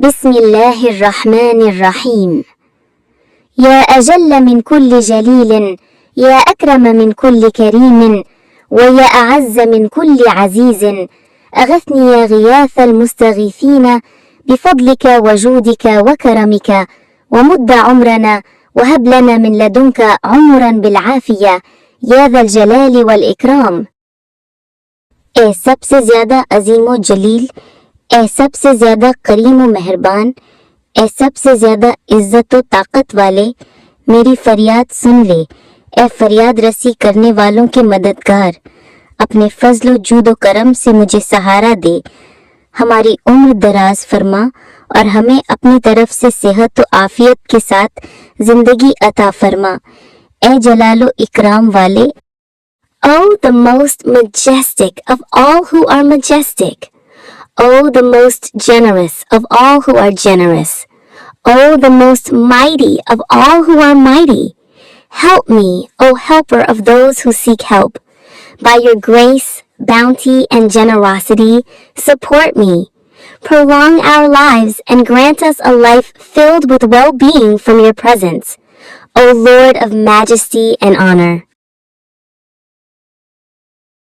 बिस्मिल्लाहिर्रहमानिर्रहीम। या अजल्ल मिन कुल्li जलीलिन, या अकरम मिन कुल्li करीमिन, व या अअज़्ज़ मिन कुल्li अज़ीज़िन, अग़िथनी या ग़ियाथल मुस्तग़ीथीन बिफ़ضलिक व जूदिक व करमिक, व मुद्द उम्रना व हब लना मिन लदुनक उम्रन बिलआफ़िया या ज़ल जलाल वल इकराम। ए सबसे ज्यादा अजीम व जलील, ए सबसे ज्यादा करीम व मेहरबान, ए सबसे ज्यादा इज्जत व ताकत वाले, मेरी फरियाद सुन ले। ए फरियाद रसी करने वालों के मददगार, अपने फजल व जूद व करम से मुझे सहारा दे। हमारी उम्र दराज फरमा और हमें अपनी तरफ से सेहत व आफियत के साथ जिंदगी अता फरमा। ए जलालो इकराम वाले, O the most majestic of all who are majestic, O the most generous of all who are generous, O the most mighty of all who are mighty, help me, O helper of those who seek help. By your grace, bounty, and generosity, support me. Prolong our lives and grant us a life filled with well-being from your presence, O Lord of majesty and honor.